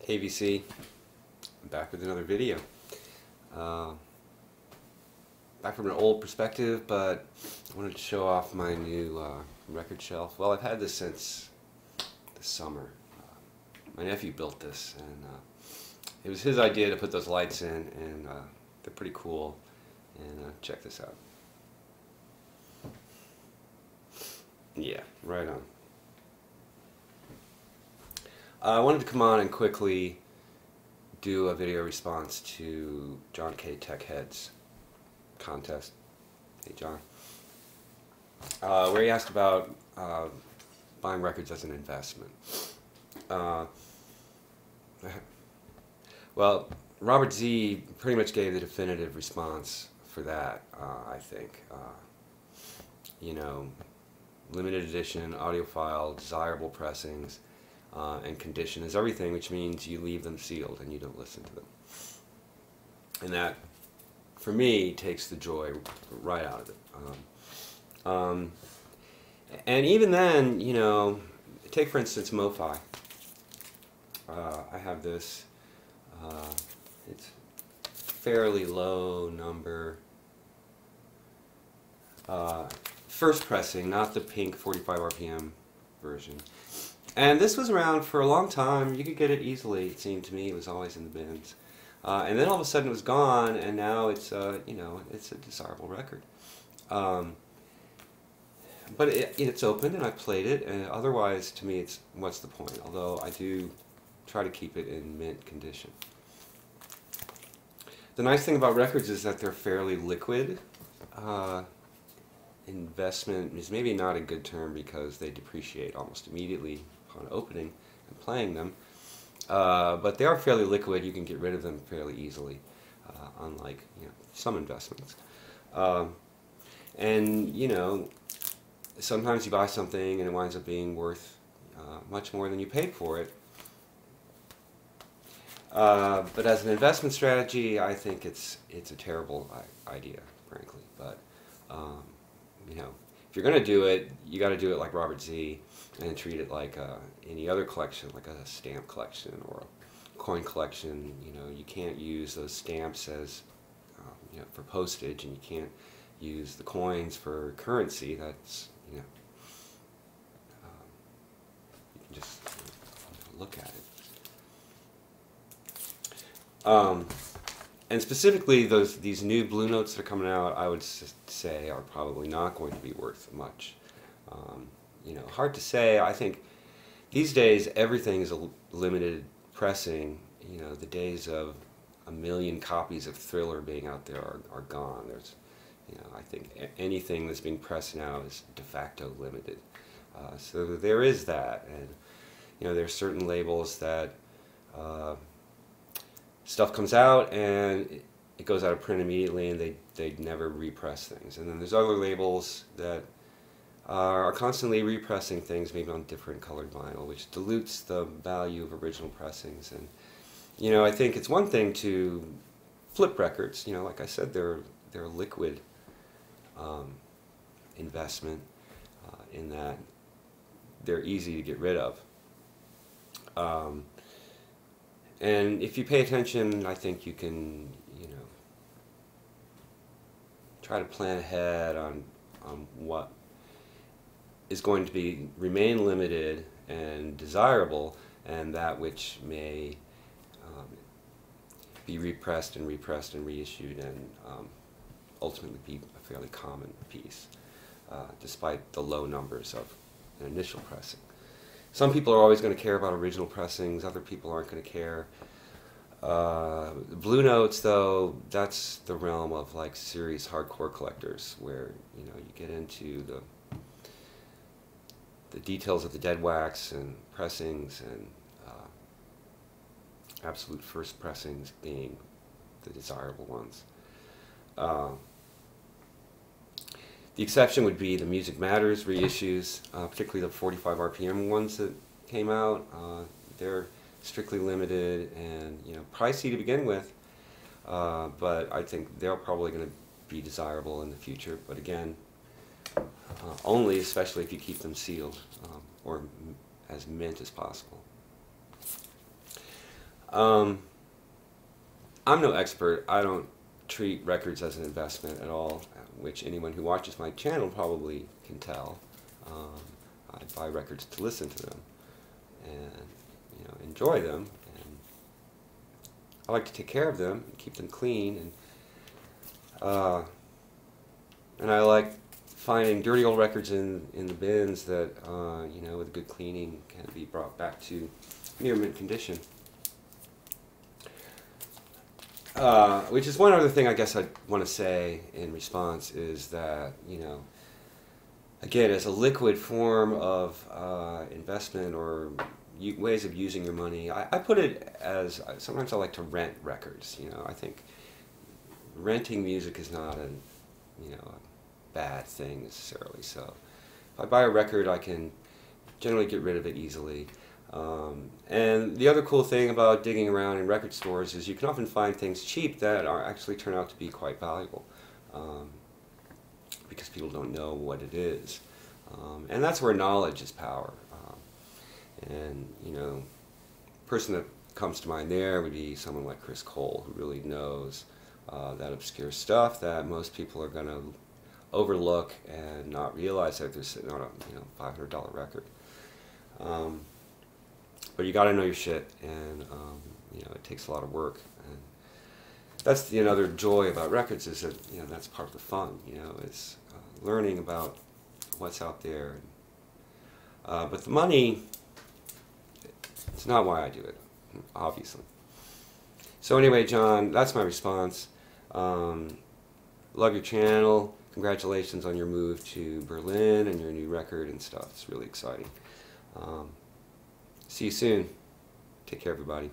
KVC, I'm back with another video. Back from an old perspective, but I wanted to show off my new record shelf. Well, I've had this since the summer. My nephew built this, and it was his idea to put those lights in, and they're pretty cool. And check this out. Yeah, right on. I wanted to come on and quickly do a video response to JohnK Techhead's contest. Hey John. Where he asked about buying records as an investment. Well, Robert Z pretty much gave the definitive response for that, I think. You know, limited edition, audiophile, desirable pressings, and condition is everything, which means you leave them sealed and you don't listen to them. And that, for me, takes the joy right out of it. And even then, you know, take for instance MoFi. I have this, it's fairly low number, first pressing, not the pink 45 RPM version. And this was around for a long time. You could get it easily, it seemed to me. It was always in the bins. And then all of a sudden it was gone, and now it's, you know, it's a desirable record. But it's open, and I played it, and otherwise, to me, it's what's the point? Although I do try to keep it in mint condition. The nice thing about records is that they're fairly liquid. Investment is maybe not a good term because they depreciate almost immediately upon opening and playing them. But they are fairly liquid. You can get rid of them fairly easily, unlike, you know, some investments. And you know, sometimes you buy something and it winds up being worth much more than you paid for it. But as an investment strategy, I think it's a terrible idea, frankly. But you know, if you're going to do it, you got to do it like Robert Z and treat it like any other collection, like a stamp collection or a coin collection. You know, you can't use those stamps as you know, for postage, and you can't use the coins for currency. That's, you know, you can just look at it. And specifically, these new blue notes that are coming out, I would say are probably not going to be worth much. You know, hard to say. I think these days everything is a limited pressing. You know, the days of 1 million copies of Thriller being out there are gone. There's, you know, I think anything that's being pressed now is de facto limited. So there is that, and you know, there are certain labels that stuff comes out and it goes out of print immediately, and they never repress things. And then there's other labels that are constantly repressing things, maybe on different colored vinyl, which dilutes the value of original pressings. And you know, I think it's one thing to flip records. You know, like I said, they're a liquid investment in that they're easy to get rid of. And if you pay attention, I think you can, you know, try to plan ahead on what is going to remain limited and desirable, and that which may be repressed and repressed and reissued, and ultimately be a fairly common piece, despite the low numbers of an initial pressing. Some people are always going to care about original pressings, other people aren't going to care. Blue notes, though, that's the realm of like serious hardcore collectors, where, you know, you get into the details of the dead wax and pressings, and absolute first pressings being the desirable ones. The exception would be the Music Matters reissues, particularly the 45 RPM ones that came out. They're strictly limited and, you know, pricey to begin with, but I think they're probably going to be desirable in the future. But again, only, especially if you keep them sealed or as mint as possible. Um, I'm no expert. I don't treat records as an investment at all, which anyone who watches my channel probably can tell. Um, I buy records to listen to them and enjoy them, and I like to take care of them, keep them clean, and I like finding dirty old records in the bins that with good cleaning can be brought back to near mint condition. Which is one other thing I guess I want to say in response is that, again, as a liquid form of investment or ways of using your money, I put it as, sometimes I like to rent records. I think renting music is not a bad thing necessarily. So if I buy a record, I can generally get rid of it easily. And the other cool thing about digging around in record stores is you can often find things cheap that actually turn out to be quite valuable, because people don't know what it is. And that's where knowledge is power. And the person that comes to mind there would be someone like Chris Cole, who really knows that obscure stuff that most people are going to overlook and not realize that they're sitting on a $500 record. But you got to know your shit, and it takes a lot of work. And that's the other joy about records, is that that's part of the fun. Is learning about what's out there. But the money, it's not why I do it, obviously. So anyway, John, that's my response. Love your channel. Congratulations on your move to Berlin and your new record and stuff. It's really exciting. See you soon. Take care, everybody.